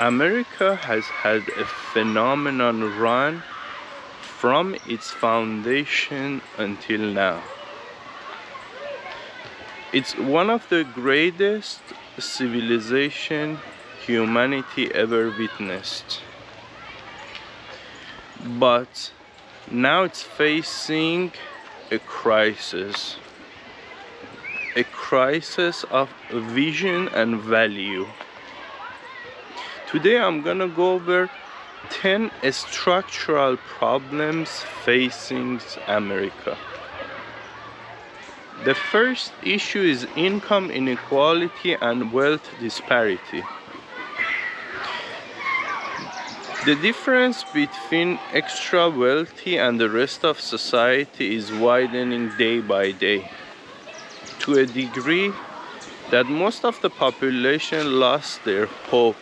America has had a phenomenal run from its foundation until now. It's one of the greatest civilization humanity ever witnessed. But now it's facing a crisis of vision and value. Today I'm gonna go over 10 structural problems facing America. The first issue is income inequality and wealth disparity. The difference between extra wealthy and the rest of society is widening day by day, to a degree that most of the population lost their hope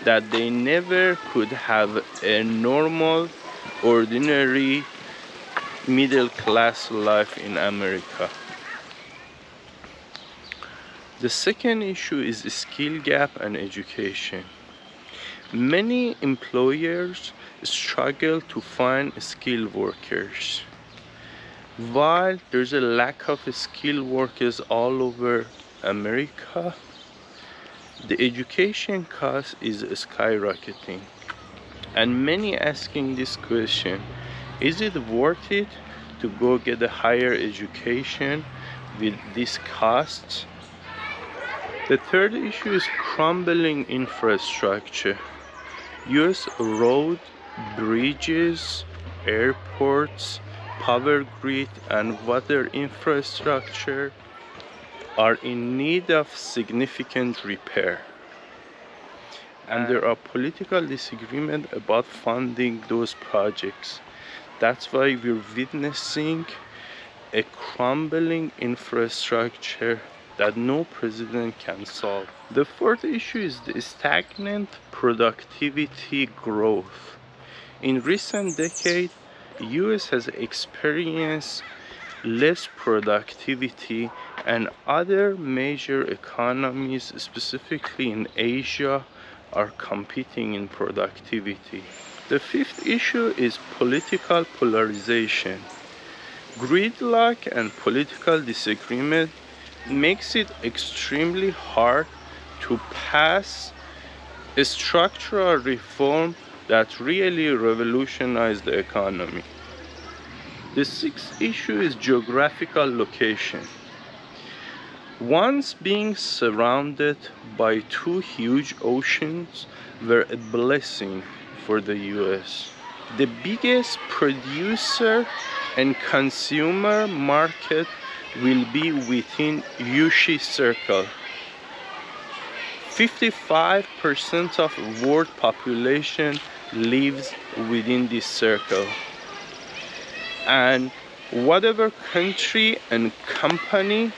that they never could have a normal, ordinary, middle-class life in America. The second issue is skill gap and education. Many employers struggle to find skilled workers. While there's a lack of skilled workers all over America, the education cost is skyrocketing. And many asking this question, is it worth it to go get a higher education with this cost? The third issue is crumbling infrastructure. US road, bridges, airports, power grid, and water infrastructure are in need of significant repair. And there are political disagreement about funding those projects. That's why we're witnessing a crumbling infrastructure that no president can solve. The fourth issue is the stagnant productivity growth. In recent decades, US has experienced less productivity, and other major economies, specifically in Asia, are competing in productivity. The fifth issue is political polarization. Gridlock and political disagreement makes it extremely hard to pass a structural reform that really revolutionize the economy. The sixth issue is geographical location. Once being surrounded by two huge oceans were a blessing for the US. The biggest producer and consumer market will be within Yushi Circle. 55% of world population lives within this circle. And whatever country and company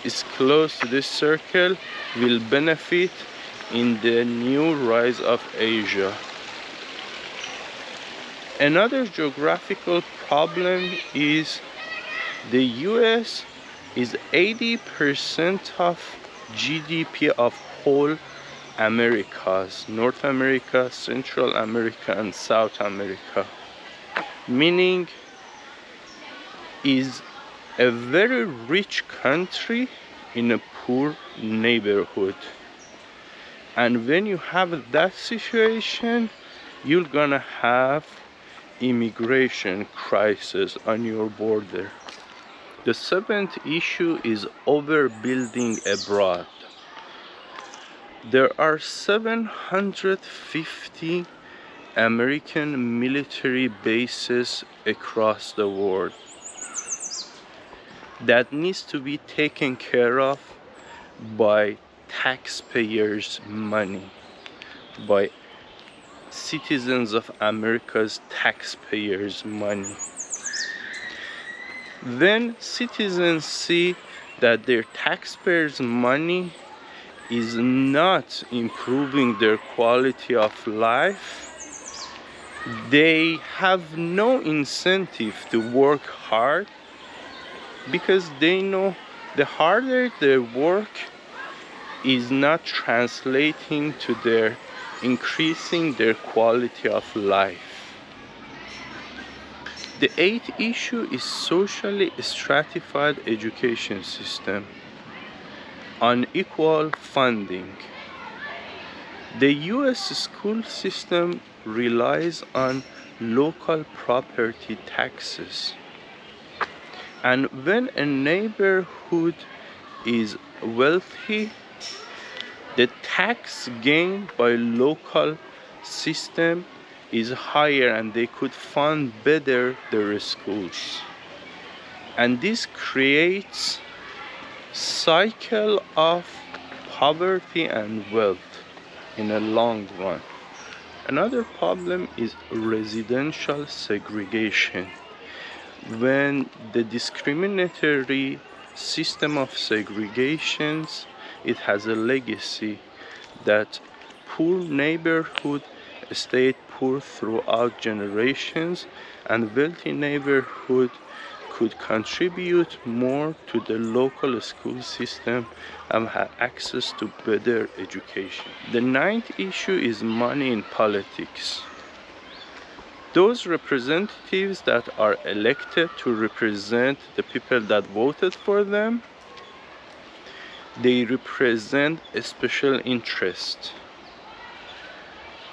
is close to this circle will benefit in the new rise of Asia. Another geographical problem is the US is 80% of GDP of whole Americas, North America, Central America, and South America. Meaning is a very rich country in a poor neighborhood. And when you have that situation, you're gonna have immigration crisis on your border. The seventh issue is overbuilding abroad. There are 750 American military bases across the world that needs to be taken care of by taxpayers' money, by citizens of America's taxpayers' money. When citizens see that their taxpayers' money is not improving their quality of life, they have no incentive to work hard, because they know the harder they work, is not translating to their increasing their quality of life. The eighth issue is socially stratified education system, unequal funding. The US school system relies on local property taxes, and when a neighborhood is wealthy, the tax gained by local system is higher and they could fund better their schools. And this creates cycle of poverty and wealth in a long run. Another problem is residential segregation. When the discriminatory system of segregations, it has a legacy that poor neighborhood stayed poor throughout generations, and wealthy neighborhood could contribute more to the local school system and have access to better education. The ninth issue is money in politics. Those representatives that are elected to represent the people that voted for them, they represent a special interest.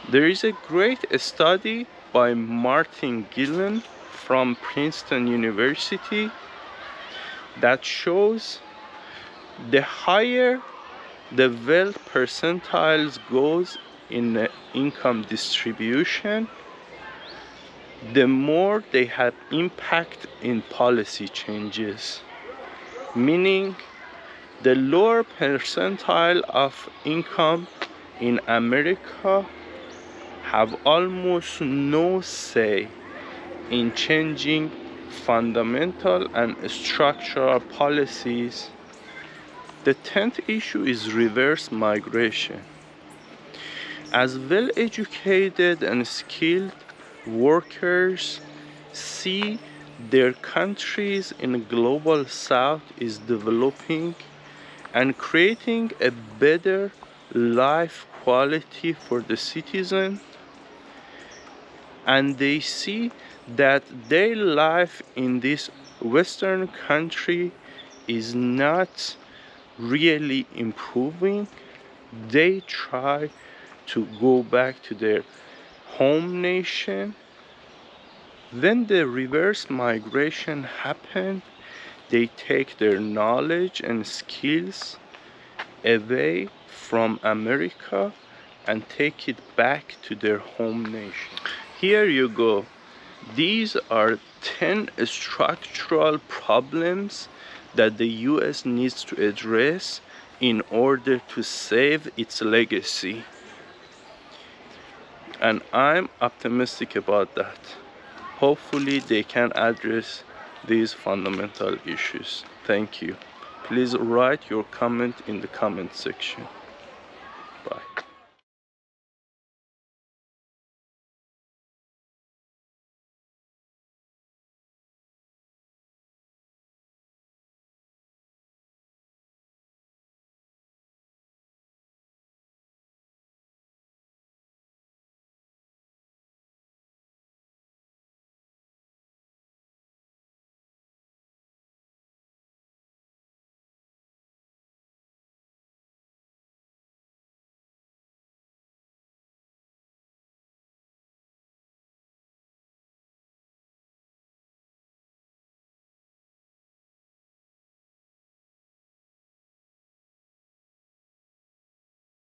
There is a great study by Martin Gillen from Princeton University that shows the higher the wealth percentiles goes in the income distribution, the more they have impact in policy changes. Meaning, the lower percentile of income in America have almost no say in changing fundamental and structural policies. The 10th issue is reverse migration. As well-educated and skilled workers see their countries in the global south is developing and creating a better life quality for the citizen, and they see that their life in this Western country is not really improving, they try to go back to their home nation. When the reverse migration happened, they take their knowledge and skills away from America and take it back to their home nation. Here you go. These are 10 structural problems that the US needs to address in order to save its legacy. And I'm optimistic about that. Hopefully they can address these fundamental issues. Thank you. Please write your comment in the comment section. Bye.